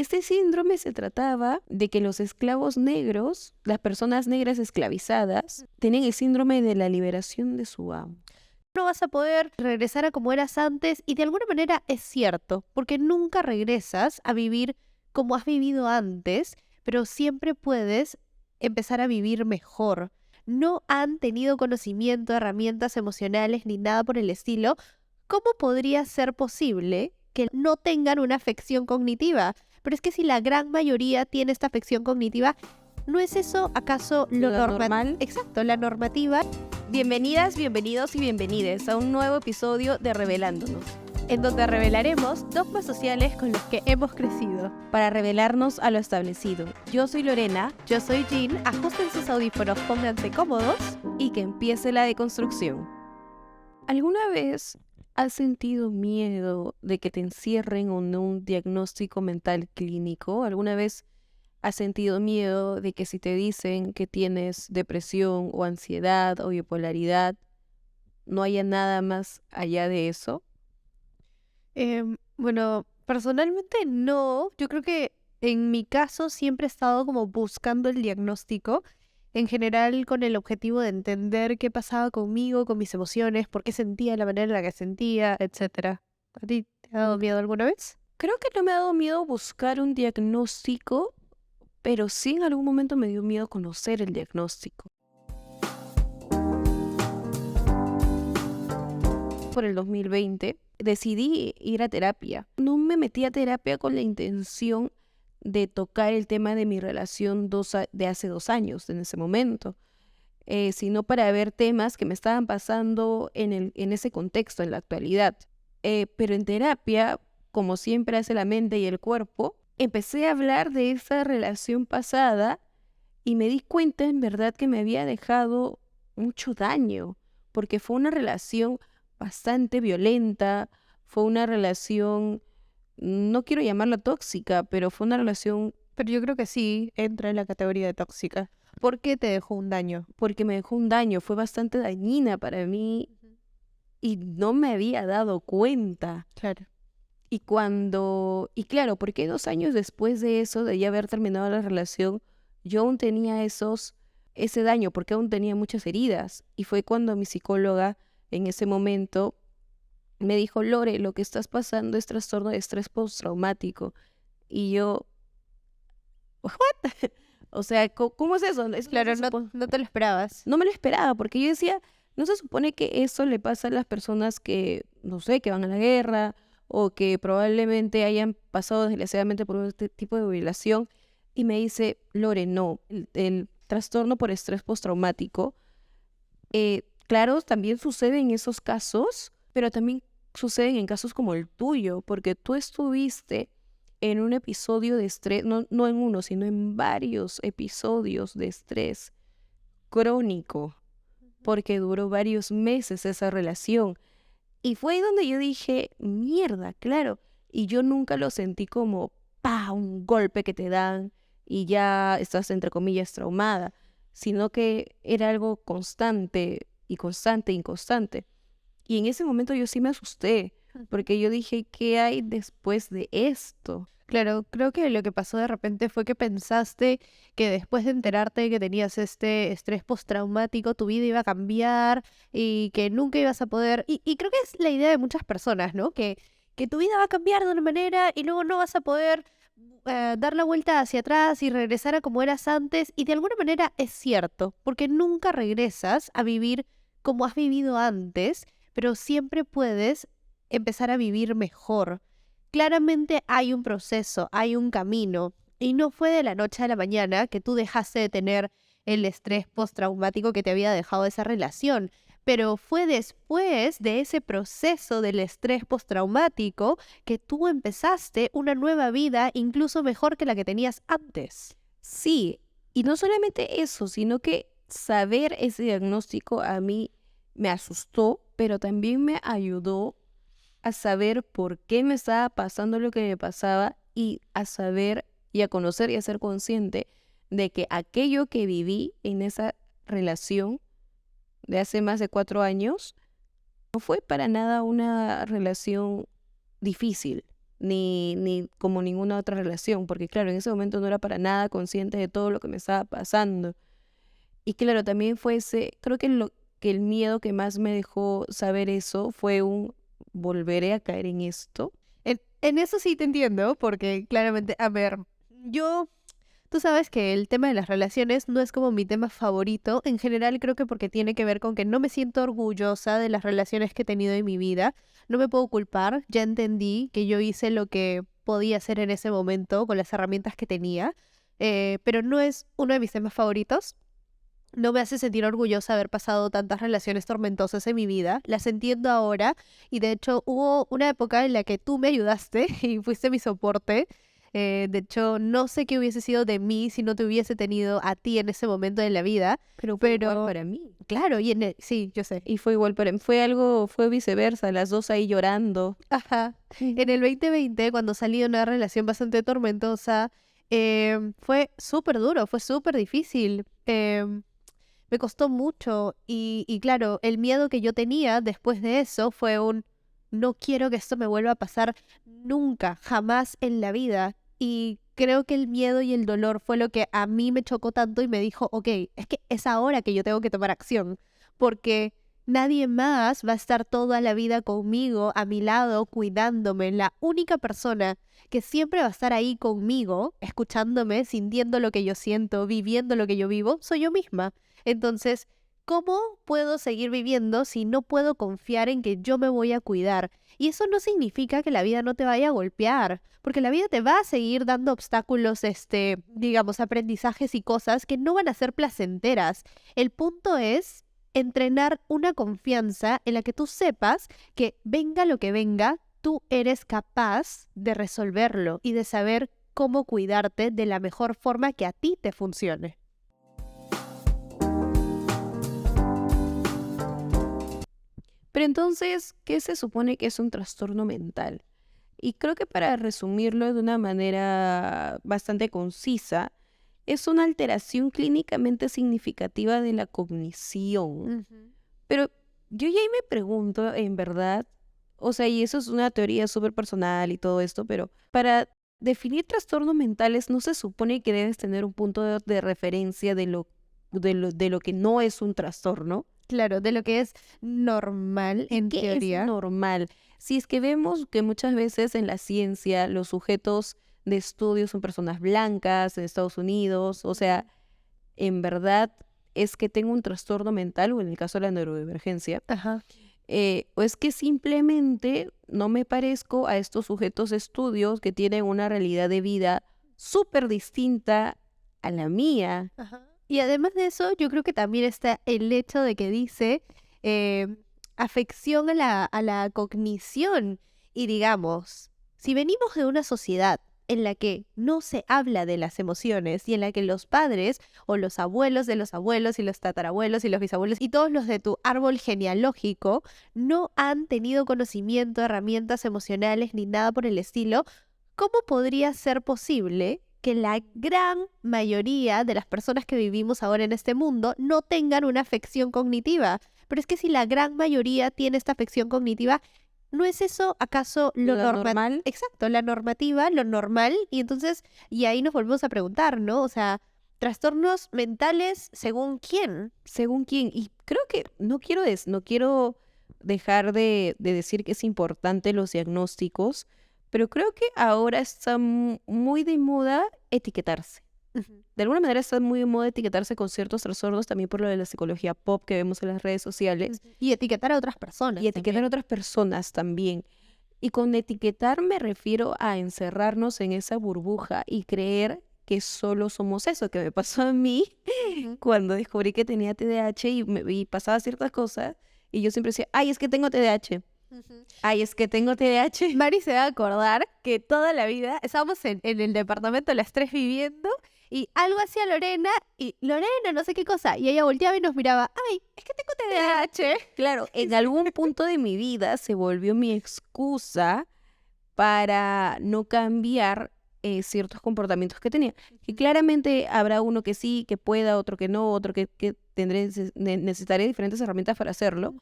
Este síndrome se trataba de que los esclavos negros, las personas negras esclavizadas, tenían el síndrome de la liberación de su amo. No vas a poder regresar a como eras antes y de alguna manera es cierto, porque nunca regresas a vivir como has vivido antes, pero siempre puedes empezar a vivir mejor. No han tenido conocimiento, herramientas emocionales ni nada por el estilo. ¿Cómo podría ser posible que no tengan una afección cognitiva? Pero es que si la gran mayoría tiene esta afección cognitiva, ¿no es eso acaso lo normal? Exacto, la normativa. Bienvenidas, bienvenidos y bienvenides a un nuevo episodio de Revelándonos, En donde revelaremos dogmas sociales con los que hemos crecido. para revelarnos a lo establecido. Yo soy Lorena Yo soy Jean, ajusten sus audífonos, pónganse cómodos. y que empiece la deconstrucción. ¿Alguna vez has sentido miedo de que te encierren en un diagnóstico mental clínico? ¿Alguna vez has sentido miedo de que si te dicen que tienes depresión o ansiedad o bipolaridad, no haya nada más allá de eso? Bueno, personalmente no. Yo creo que en mi caso siempre he estado como buscando el diagnóstico, en general con el objetivo de entender qué pasaba conmigo, con mis emociones, por qué sentía de la manera en la que sentía, etcétera. ¿A ti te ha dado miedo alguna vez? Creo que no me ha dado miedo buscar un diagnóstico, pero sí en algún momento me dio miedo conocer el diagnóstico. Por el 2020 decidí ir a terapia. No me metí a terapia con la intención de tocar el tema de mi relación de hace 2 años, en ese momento, sino para ver temas que me estaban pasando en ese contexto, en la actualidad. Pero en terapia, como siempre hace la mente y el cuerpo, empecé a hablar de esa relación pasada y me di cuenta en verdad que me había dejado mucho daño, porque fue una relación bastante violenta, fue una relación, no quiero llamarla tóxica, pero fue una relación Pero yo creo que sí entra en la categoría de tóxica. ¿Por qué te dejó un daño? porque me dejó un daño, fue bastante dañina para mí y no me había dado cuenta. Claro. Y claro, porque 2 años después de eso, de ya haber terminado la relación, yo aún tenía ese daño, porque aún tenía muchas heridas. Y fue cuando mi psicóloga en ese momento me dijo: Lore, lo que estás pasando es trastorno de estrés postraumático. Y yo, ¿what? O sea, ¿cómo es eso? Claro, no te lo esperabas. No me lo esperaba, porque yo decía, no se supone que eso le pasa a las personas que, no sé, que van a la guerra o que probablemente hayan pasado desgraciadamente por este tipo de violación. Y me dice: Lore, no, el trastorno por estrés postraumático, claro, también sucede en esos casos, pero también suceden en casos como el tuyo, porque tú estuviste en un episodio de estrés, no en uno, sino en varios episodios de estrés crónico, porque duró varios meses esa relación. Y fue ahí donde yo dije, mierda, claro. Y yo nunca lo sentí como, pa, un golpe que te dan y ya estás, entre comillas, traumada, sino que era algo constante y constante y constante. Y en ese momento yo sí me asusté, porque yo dije, ¿qué hay después de esto? Claro, creo que lo que pasó de repente fue que pensaste que después de enterarte de que tenías este estrés postraumático, tu vida iba a cambiar y que nunca ibas a poder. Y creo que es la idea de muchas personas, ¿no? Que tu vida va a cambiar de una manera y luego no vas a poder dar la vuelta hacia atrás y regresar a como eras antes. Y de alguna manera es cierto, porque nunca regresas a vivir como has vivido antes, pero siempre puedes empezar a vivir mejor. Claramente hay un proceso, hay un camino, y no fue de la noche a la mañana que tú dejaste de tener el estrés postraumático que te había dejado esa relación, pero fue después de ese proceso del estrés postraumático que tú empezaste una nueva vida incluso mejor que la que tenías antes. Sí, y no solamente eso, sino que saber ese diagnóstico a mí me asustó, pero también me ayudó a saber por qué me estaba pasando lo que me pasaba y a saber y a conocer y a ser consciente de que aquello que viví en esa relación de hace más de 4 años no fue para nada una relación difícil. ni como ninguna otra relación, porque claro, en ese momento no era para nada consciente de todo lo que me estaba pasando. Y claro, también fue creo que que el miedo que más me dejó saber eso fue ¿volveré a caer en esto? En eso sí te entiendo, porque claramente, a ver, yo, tú sabes que el tema de las relaciones no es como mi tema favorito. En general creo que porque tiene que ver con que no me siento orgullosa de las relaciones que he tenido en mi vida. No me puedo culpar, ya entendí que yo hice lo que podía hacer en ese momento con las herramientas que tenía, pero no es uno de mis temas favoritos. No me hace sentir orgullosa haber pasado tantas relaciones tormentosas en mi vida. Las entiendo ahora y de hecho hubo una época en la que tú me ayudaste y fuiste mi soporte. De hecho, no sé qué hubiese sido de mí si no te hubiese tenido a ti en ese momento de la vida. Pero fue igual Pero, para mí. claro, sí, yo sé. Y fue igual para mí. Fue viceversa, las dos ahí llorando. Ajá. En Ujú. el 2020, cuando salí de una relación bastante tormentosa, fue súper duro, fue súper difícil. Me costó mucho y claro, el miedo que yo tenía después de eso fue no quiero que esto me vuelva a pasar nunca, jamás en la vida. Y creo que el miedo y el dolor fue lo que a mí me chocó tanto y me dijo, ok, es que es ahora que yo tengo que tomar acción, porque nadie más va a estar toda la vida conmigo, a mi lado, cuidándome. La única persona que siempre va a estar ahí conmigo, escuchándome, sintiendo lo que yo siento, viviendo lo que yo vivo, soy yo misma. Entonces, ¿cómo puedo seguir viviendo si no puedo confiar en que yo me voy a cuidar? Y eso no significa que la vida no te vaya a golpear, porque la vida te va a seguir dando obstáculos, digamos, aprendizajes y cosas que no van a ser placenteras. El punto es entrenar una confianza en la que tú sepas que venga lo que venga, tú eres capaz de resolverlo y de saber cómo cuidarte de la mejor forma que a ti te funcione. Pero entonces, ¿qué se supone que es un trastorno mental? Y creo que para resumirlo de una manera bastante concisa, es una alteración clínicamente significativa de la cognición. Ujú. Pero yo ya ahí me pregunto, en verdad, o sea, y eso es una teoría súper personal y todo esto, pero para definir trastornos mentales no se supone que debes tener un punto de referencia de lo que no es un trastorno. Claro, de lo que es normal en ¿Qué es teoría. normal? Si es que vemos que muchas veces en la ciencia los sujetos de estudio son personas blancas en Estados Unidos, o sea, en verdad es que tengo un trastorno mental o en el caso de la neurodivergencia, Ajá. o es que simplemente no me parezco a estos sujetos de estudios que tienen una realidad de vida súper distinta a la mía. Ajá. Y además de eso, yo creo que también está el hecho de que dice eh, afección a la cognición. Y digamos, si venimos de una sociedad en la que no se habla de las emociones y en la que los padres o los abuelos de los abuelos y los tatarabuelos y los bisabuelos y todos los de tu árbol genealógico no han tenido conocimiento, herramientas emocionales ni nada por el estilo, ¿cómo podría ser posible que la gran mayoría de las personas que vivimos ahora en este mundo no tengan una afección cognitiva? Pero es que si la gran mayoría tiene esta afección cognitiva, ¿no es eso acaso lo Lo normal? normal, Exacto, la normativa, lo normal. Y entonces, y ahí nos volvemos a preguntar, ¿no? O sea, trastornos mentales según quién. según quién. Y creo que no quiero dejar de decir que es importante los diagnósticos, pero creo que ahora está muy de moda etiquetarse. Ujú. De alguna manera está muy de moda etiquetarse con ciertos trastornos, también por lo de la psicología pop que vemos en las redes sociales, Y etiquetar a otras personas y etiquetar a también. otras personas también. Y con etiquetar me refiero a encerrarnos en esa burbuja y creer que solo somos eso, que me pasó a mí Ujú. cuando descubrí que tenía TDAH y pasaba ciertas cosas, y yo siempre decía, ay, es que tengo TDAH, Ujú. ay, es que tengo TDAH. Mari se va a acordar que toda la vida estábamos en el departamento las tres viviendo y algo hacía Lorena y Lorena no sé qué cosa y ella volteaba y nos miraba, ay, es que tengo TDAH. Claro, en algún punto de mi vida se volvió mi excusa para no cambiar ciertos comportamientos que tenía. Que claramente habrá uno que sí, que pueda, otro que no, otro que necesitaré diferentes herramientas para hacerlo.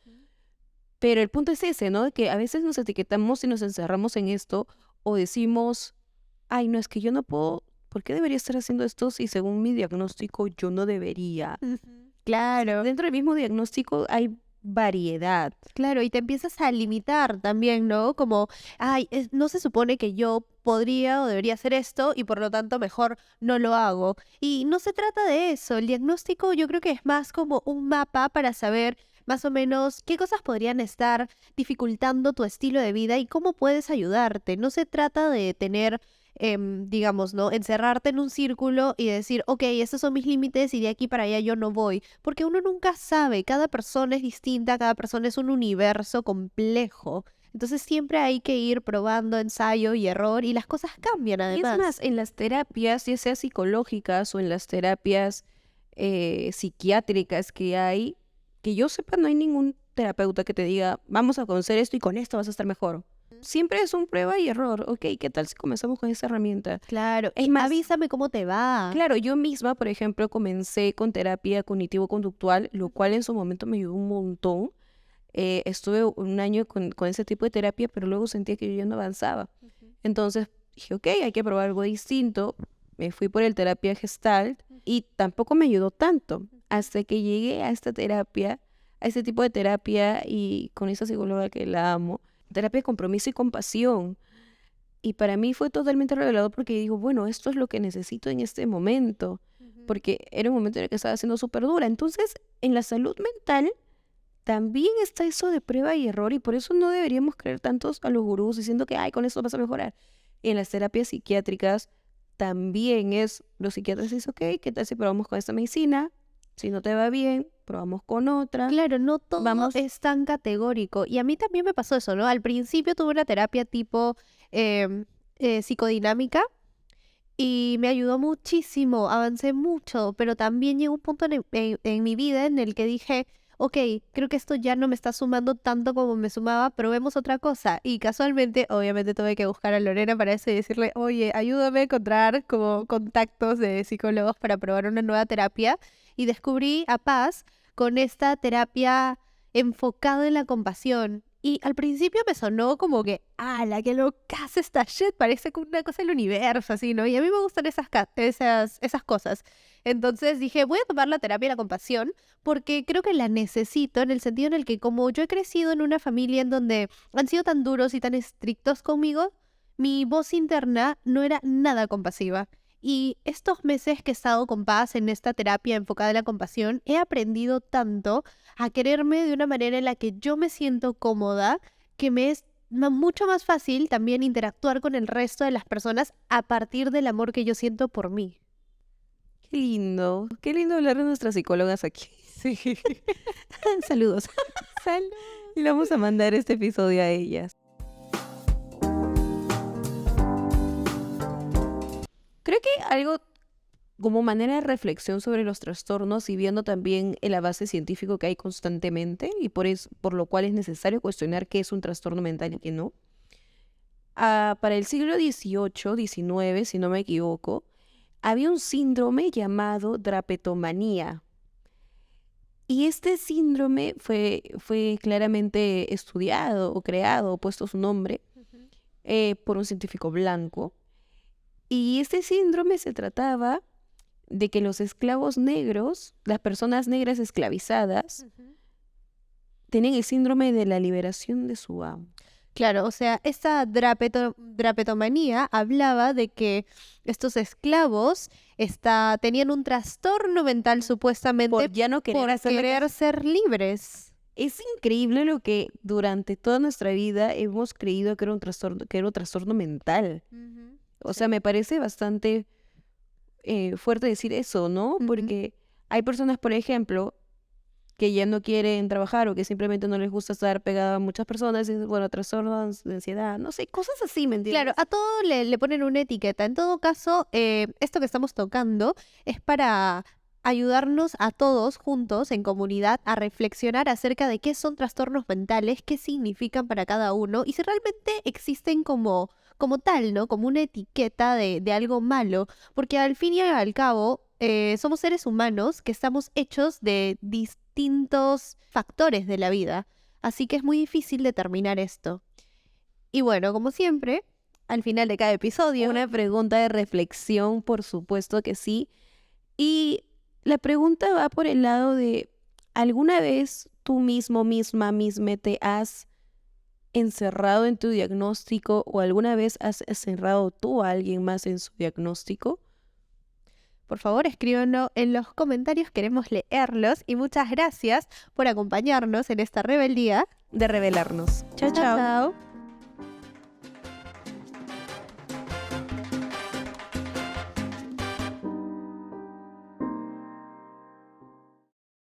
Pero el punto es ese, ¿no? De que a veces nos etiquetamos y nos encerramos en esto o decimos, ay, no, es que yo no puedo, ¿por qué debería estar haciendo esto si según mi diagnóstico yo no debería? Claro. Dentro del mismo diagnóstico hay variedad. Claro, y te empiezas a limitar también, ¿no? Como, ay, no se supone que yo podría o debería hacer esto y por lo tanto mejor no lo hago. Y no se trata de eso. El diagnóstico yo creo que es más como un mapa para saber más o menos qué cosas podrían estar dificultando tu estilo de vida y cómo puedes ayudarte. No se trata de tener, digamos, ¿no? Encerrarte en un círculo y decir, ok, estos son mis límites y de aquí para allá yo no voy. Porque uno nunca sabe, cada persona es distinta, cada persona es un universo complejo. Entonces siempre hay que ir probando ensayo y error y las cosas cambian Y es además. más, en las terapias, ya sea psicológicas o en las terapias psiquiátricas que hay, que yo sepa, no hay ningún terapeuta que te diga, vamos a conocer esto y con esto vas a estar mejor. Siempre es un prueba y error. Ok, ¿qué tal si comenzamos con esa herramienta? Claro, Es y más, avísame cómo te va. claro, yo misma, por ejemplo, comencé con terapia cognitivo-conductual, lo cual en su momento me ayudó un montón. Estuve un año con ese tipo de terapia, pero luego sentía que yo ya no avanzaba. Entonces dije, ok, hay que probar algo distinto. Me fui por el terapia Gestalt y tampoco me ayudó tanto hasta que llegué a esta terapia, a este tipo de terapia y con esa psicóloga que la amo, terapia de compromiso y compasión. Y para mí fue totalmente revelador porque digo, bueno, esto es lo que necesito en este momento, porque era un momento en el que estaba siendo súper dura. Entonces, en la salud mental también está eso de prueba y error y por eso no deberíamos creer tantos a los gurús diciendo que, ay, con esto vas a mejorar. En las terapias psiquiátricas también es, los psiquiatras dicen, ok, ¿qué tal si probamos con esta medicina? Si no te va bien, probamos con otra. Claro, no todo Vamos. es tan categórico. Y a mí también me pasó eso, ¿no? Al principio tuve una terapia tipo psicodinámica y me ayudó muchísimo, avancé mucho, pero también llegó un punto en mi vida en el que dije, ok, creo que esto ya no me está sumando tanto como me sumaba, probemos otra cosa. Y casualmente, obviamente tuve que buscar a Lorena para eso y decirle, oye, ayúdame a encontrar como contactos de psicólogos para probar una nueva terapia. Y descubrí a Paz con esta terapia enfocada en la compasión. Y al principio me sonó como que, ¡ala, qué loca esta shit! Parece como una cosa del universo, así, ¿no? Y a mí me gustan esas cosas. Entonces dije, voy a tomar la terapia de la compasión porque creo que la necesito en el sentido en el que como yo he crecido en una familia en donde han sido tan duros y tan estrictos conmigo, mi voz interna no era nada compasiva. Y estos meses que he estado con Paz en esta terapia enfocada en la compasión, he aprendido tanto a quererme de una manera en la que yo me siento cómoda, que me es mucho más fácil también interactuar con el resto de las personas a partir del amor que yo siento por mí. Qué lindo hablar de nuestras psicólogas aquí. Sí. Saludos. Salud. Y le vamos a mandar este episodio a ellas. Creo que algo como manera de reflexión sobre los trastornos y viendo también el avance científico que hay constantemente y por lo cual es necesario cuestionar qué es un trastorno mental y qué no. Para el siglo XVIII, XIX, si no me equivoco, había un síndrome llamado drapetomanía. Y este síndrome fue claramente estudiado o creado o puesto su nombre por un científico blanco. Y este síndrome se trataba de que los esclavos negros, las personas negras esclavizadas, tenían el síndrome de la liberación de su amo. Claro, o sea, esta drapetomanía hablaba de que estos esclavos tenían un trastorno mental supuestamente Por ya no querer por hacer lo que querer ser libres. Es increíble lo que durante toda nuestra vida hemos creído que era un trastorno mental. O sea, me parece bastante fuerte decir eso, ¿no? Ujú. Porque hay personas, por ejemplo, que ya no quieren trabajar o que simplemente no les gusta estar pegada a muchas personas, y bueno, trastornos de ansiedad, no sé, cosas así, ¿me entiendes? Claro, a todo le ponen una etiqueta. En todo caso, esto que estamos tocando es para ayudarnos a todos juntos en comunidad a reflexionar acerca de qué son trastornos mentales, qué significan para cada uno y si realmente existen como tal, ¿no? Como una etiqueta de algo malo, porque al fin y al cabo somos seres humanos que estamos hechos de distintos factores de la vida, así que es muy difícil determinar esto. Y bueno, como siempre, al final de cada episodio. Una pregunta de reflexión, por supuesto que sí. Y la pregunta va por el lado de, ¿alguna vez tú misma, te has encerrado en tu diagnóstico o alguna vez has encerrado tú a alguien más en su diagnóstico? Por favor, escríbanlo en los comentarios, queremos leerlos y muchas gracias por acompañarnos en esta rebeldía De revelarnos. Chao, Chao, chao. chao.